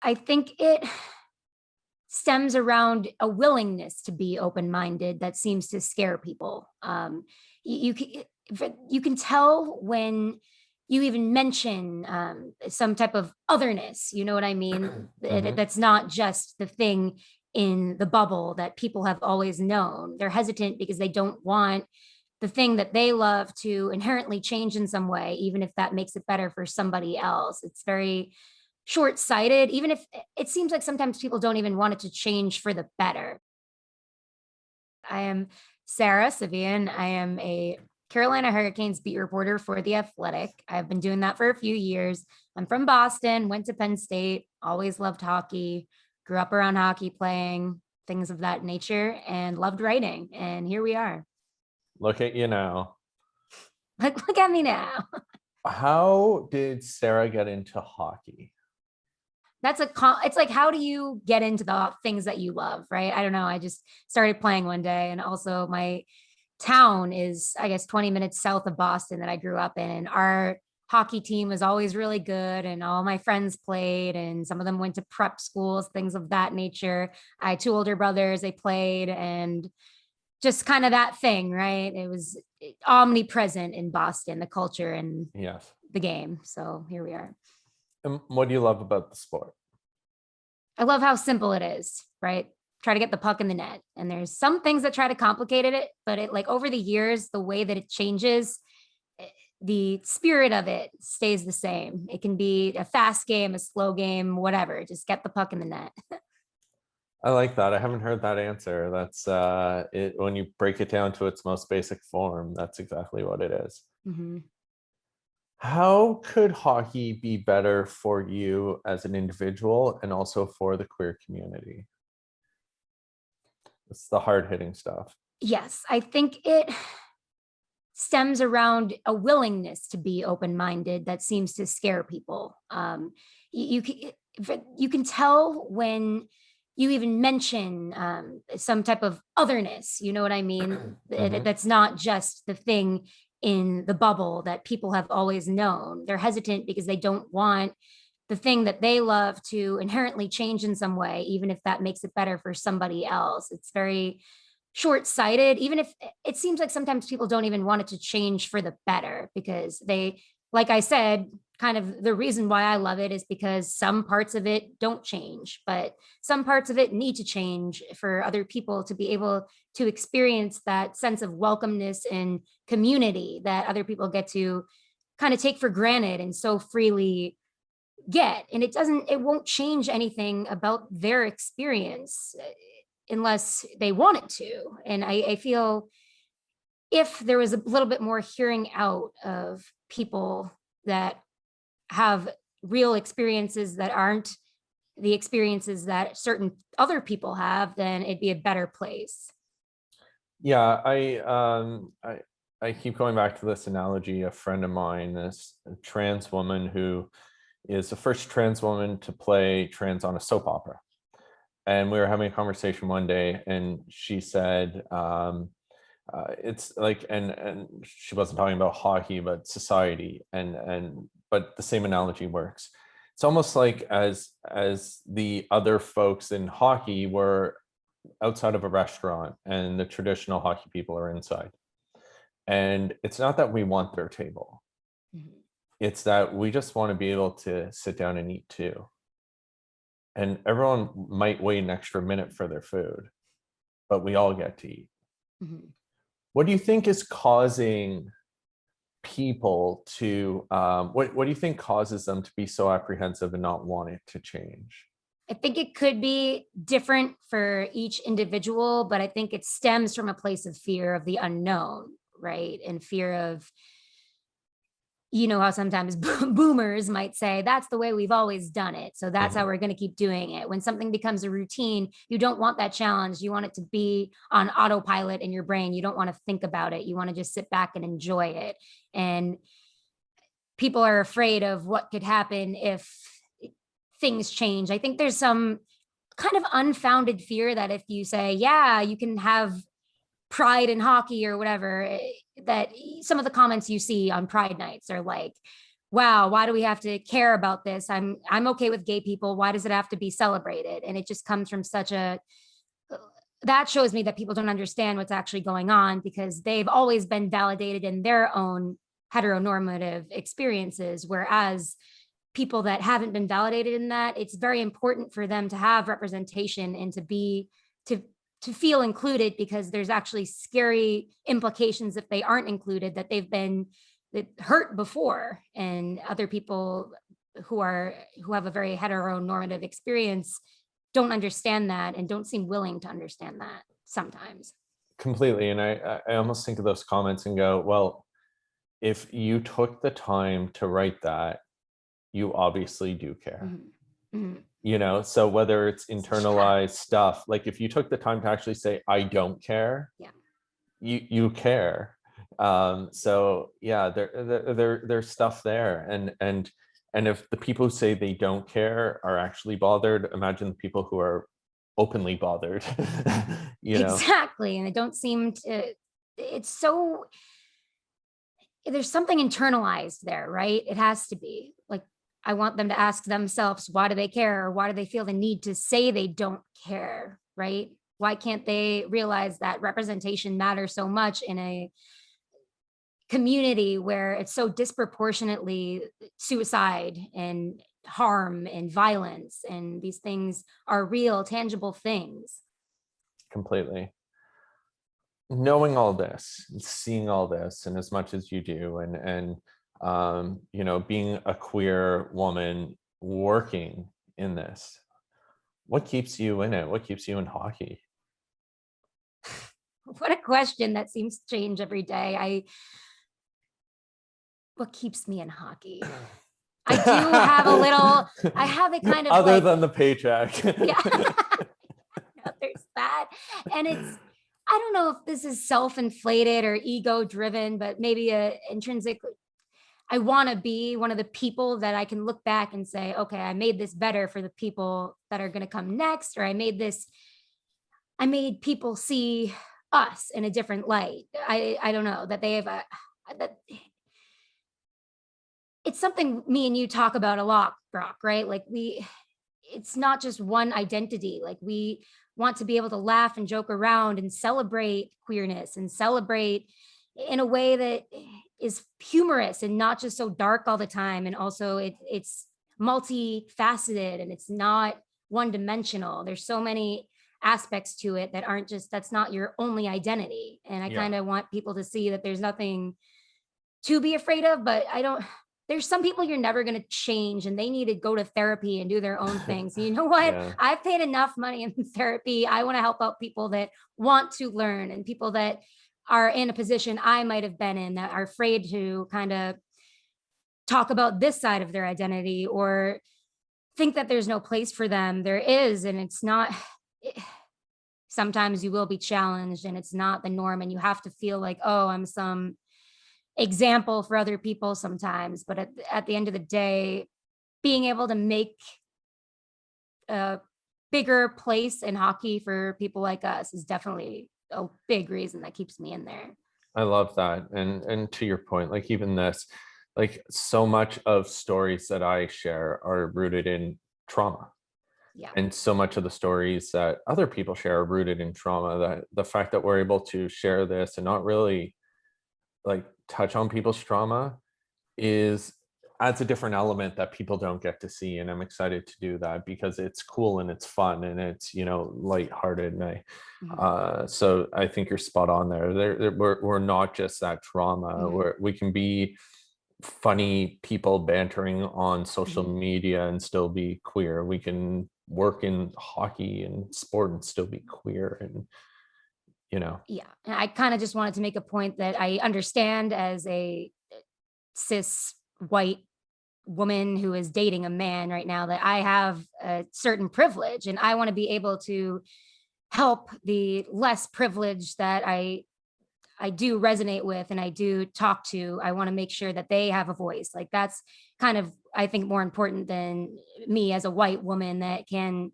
I think it stems around a willingness to be open-minded that seems to scare people. You can tell when you even mention some type of otherness, you know what I mean? Mhm. That's not just the thing in the bubble that people have always known. They're hesitant because they don't want the thing that they love to inherently change in some way, even if that makes it better for somebody else. It's very short-sighted, even if it seems like sometimes people don't even want it to change for the better. I am Sara Civian. I am a Carolina Hurricanes beat reporter for The Athletic. I've been doing that for a few years. I'm from Boston, went to Penn State, always loved hockey, grew up around hockey playing, things of that nature, and loved writing. And here we are. Look at you now. Look at me now. How did Sarah get into hockey? It's like, how do you get into the things that you love, right? I don't know. I just started playing one day, and also my town is, I guess, 20 minutes south of Boston that I grew up in. And our hockey team was always really good, and all my friends played, and some of them went to prep schools, things of that nature. I had two older brothers, they played, and just kind of that thing, right? It was omnipresent in Boston, the culture and Yes. the game. So here we are. And what do you love about the sport? I love how simple it is, right? Try to get the puck in the net. And there's some things that try to complicate it, but it, like, over the years, the way that it changes, the spirit of it stays the same. It can be a fast game, a slow game, whatever. Just get the puck in the net. I like that. I haven't heard that answer. That's it. When you break it down to its most basic form, that's exactly what it is. Mhm. How could hockey be better for you as an individual and also for the queer community? It's the hard hitting stuff. Yes, I think it stems around a willingness to be open-minded that seems to scare people. You can tell when you even mention some type of otherness, you know what I mean? Mhm. That's not just the thing in the bubble that people have always known. They're hesitant because they don't want the thing that they love to inherently change in some way, even if that makes it better for somebody else. It's very short-sighted, even if it seems like sometimes people don't even want it to change for the better, because they, like I said, kind of the reason why I love it is because some parts of it don't change, but some parts of it need to change for other people to be able to experience that sense of welcomeness and community that other people get to kind of take for granted and so freely get. And it won't change anything about their experience unless they want it to. And I feel if there was a little bit more hearing out of people that have real experiences that aren't the experiences that certain other people have, then it'd be a better place. Yeah, I keep going back to this analogy. A friend of mine, this trans woman who is the first trans woman to play trans on a soap opera. And we were having a conversation one day, and she said, it's like, and she wasn't talking about hockey, but society, and but the same analogy works. It's almost like as the other folks in hockey were outside of a restaurant and the traditional hockey people are inside. And it's not that we want their table. Mhm. It's that we just want to be able to sit down and eat too. And everyone might wait an extra minute for their food, but we all get to eat. Mhm. What do you think is causing people to, what do you think causes them to be so apprehensive and not want it to change? I think it could be different for each individual, but I think it stems from a place of fear of the unknown, right? And fear of, you know, how sometimes boomers might say, that's the way we've always done it. So that's how Mhm. we're going to keep doing it. When something becomes a routine, you don't want that challenge. You want it to be on autopilot in your brain. You don't want to think about it. You want to just sit back and enjoy it. And people are afraid of what could happen if things change. I think there's some kind of unfounded fear that if you say, yeah, you can have pride in hockey or whatever, that some of the comments you see on pride nights are like, wow, why do we have to care about this? I'm okay with gay people. Why does it have to be celebrated? And it just comes from such a, that shows me that people don't understand what's actually going on because they've always been validated in their own heteronormative experiences. Whereas people that haven't been validated in that, it's very important for them to have representation and to be, to, to feel included, because there's actually scary implications if they aren't included, that they've been hurt before, and other people who have a very heteronormative experience don't understand that and don't seem willing to understand that sometimes. Completely. And I almost think of those comments and go, well, if you took the time to write that, you obviously do care. So whether it's internalized stuff, like if you took the time to actually say, I don't care, you care. So yeah, there's stuff there. And if the people who say they don't care are actually bothered, imagine the people who are openly bothered. Exactly. And it don't seem to, it's so, there's something internalized there, right? It has to be like, I want them to ask themselves, why do they care? Or why do they feel the need to say they don't care, right? Why can't they realize that representation matters so much in a community where it's so disproportionately suicide and harm and violence, and these things are real, tangible things? Completely. Knowing all this, seeing all this, and as much as you do, and being a queer woman working in this, what keeps you in it? What keeps you in hockey? What a question. That seems to change every day. What keeps me in hockey? I do have a little, I have a kind of other than the paycheck. Yeah. There's that. And it's, I don't know if this is self-inflated or ego driven, but maybe a intrinsic, I want to be one of the people that I can look back and say, okay, I made this better for the people that are going to come next, or I made people see us in a different light. I don't know, that they have that it's something me and you talk about a lot, Brock, right? Like it's not just one identity. Like we want to be able to laugh and joke around and celebrate queerness and celebrate in a way that is humorous and not just so dark all the time. And also it's multifaceted and it's not one dimensional. There's so many aspects to it that aren't just, that's not your only identity. And I kind of want people to see that there's nothing to be afraid of, but there's some people you're never going to change and they need to go to therapy and do their own things. You know what? Yeah. I've paid enough money in therapy. I want to help out people that want to learn, and people that are in a position I might have been in, that are afraid to kind of talk about this side of their identity or think that there's no place for them. There is, and it's not. Sometimes you will be challenged and it's not the norm, and you have to feel like, oh, I'm some example for other people sometimes. But at the end of the day, being able to make a bigger place in hockey for people like us is definitely a big reason that keeps me in there. I love that. And to your point, like even this, like so much of stories that I share are rooted in trauma. Yeah. And so much of the stories that other people share are rooted in trauma. That the fact that we're able to share this and not really like touch on people's trauma adds a different element that people don't get to see. And I'm excited to do that because it's cool and it's fun and it's, lighthearted. And so I think you're spot on there. We're not just that trauma. We can be funny people bantering on social media and still be queer. We can work in hockey and sport and still be queer. And yeah, and I kind of just wanted to make a point that I understand as a cis white woman who is dating a man right now, that I have a certain privilege, and I want to be able to help the less privileged that I do resonate with and I do talk to. I want to make sure that they have a voice. Like that's kind of, I think, more important than me as a white woman that can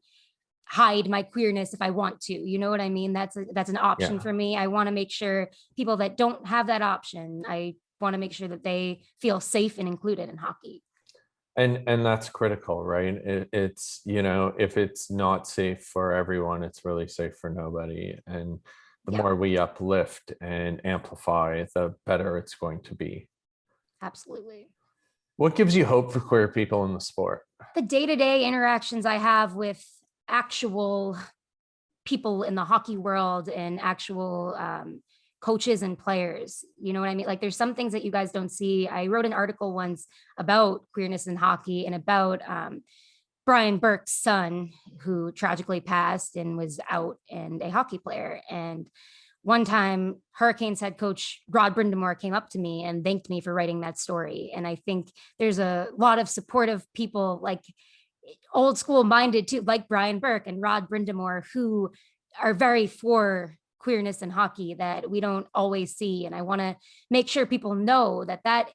hide my queerness if I want to. You know what I mean? That's an option for me. I want to make sure people that don't have that option, I want to make sure that they feel safe and included in hockey. And that's critical, right? It's, you know, if it's not safe for everyone, it's really safe for nobody. And the Yeah, more we uplift and amplify, the better it's going to be. absolutely. What gives you hope for queer people in the sport? The day-to-day interactions I have with actual people in the hockey world and actual coaches and players. You know what I mean? Like there's some things that you guys don't see. I wrote an article once about queerness in hockey and about Brian Burke's son, who tragically passed and was out and a hockey player. And one time, Hurricanes head coach Rod Brindamore came up to me and thanked me for writing that story. And I think there's a lot of supportive people, like old school minded too, like Brian Burke and Rod Brindamore, who are very for queerness in hockey that we don't always see. And I want to make sure people know that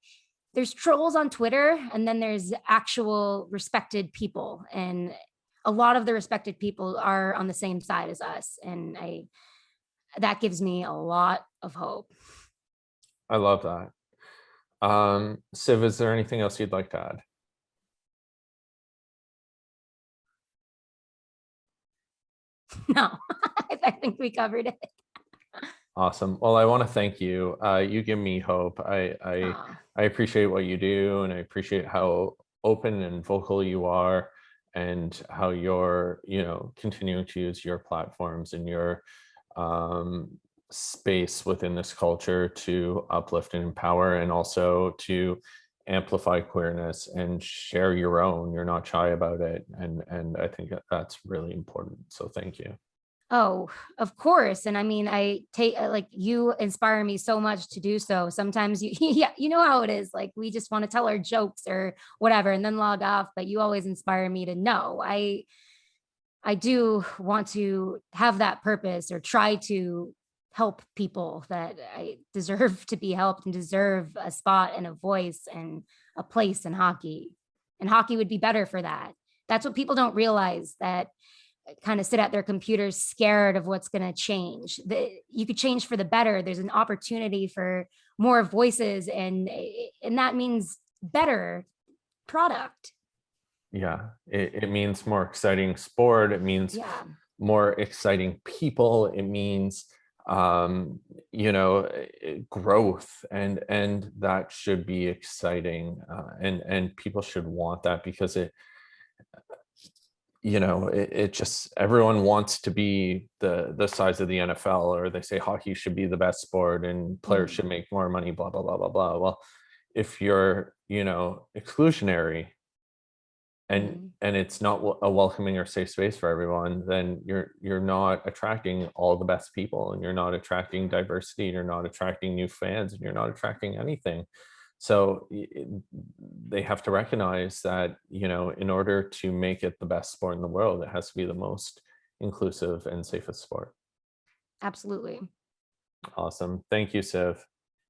there's trolls on Twitter and then there's actual respected people. And a lot of the respected people are on the same side as us. And that gives me a lot of hope. I love that. Civ, is there anything else you'd like to add? No, I think we covered it. Awesome. Well, I want to thank you. You give me hope. Aw. I appreciate what you do, and I appreciate how open and vocal you are, and how you're, you know, continuing to use your platforms and your space within this culture to uplift and empower, and also to amplify queerness and share your own. You're not shy about it, and I think that's really important. So thank you. Oh, of course. And I mean, I take like you inspire me so much to do so. Sometimes you, yeah, you know how it is. Like we just want to tell our jokes or whatever and then log off. But you always inspire me to know. I do want to have that purpose or try to help people that I deserve to be helped and deserve a spot and a voice and a place in hockey. And hockey would be better for that. That's what people don't realize, that kind of sit at their computers scared of what's going to change. You could change for the better. There's an opportunity for more voices, and that means better product. Yeah, it means more exciting sport. It means Yeah, more exciting people. It means you know, growth, and that should be exciting, and people should want that, because it, you know, it just, everyone wants to be the size of the NFL, or they say hockey should be the best sport and players mhm, should make more money, blah blah blah blah blah. Well, if you're, you know, exclusionary, mhm. and it's not a welcoming or safe space for everyone, then you're not attracting all the best people, and you're not attracting diversity, and you're not attracting new fans, and you're not attracting anything. So they have to recognize that, you know, in order to make it the best sport in the world, it has to be the most inclusive and safest sport. Absolutely. Awesome. Thank you, Siv.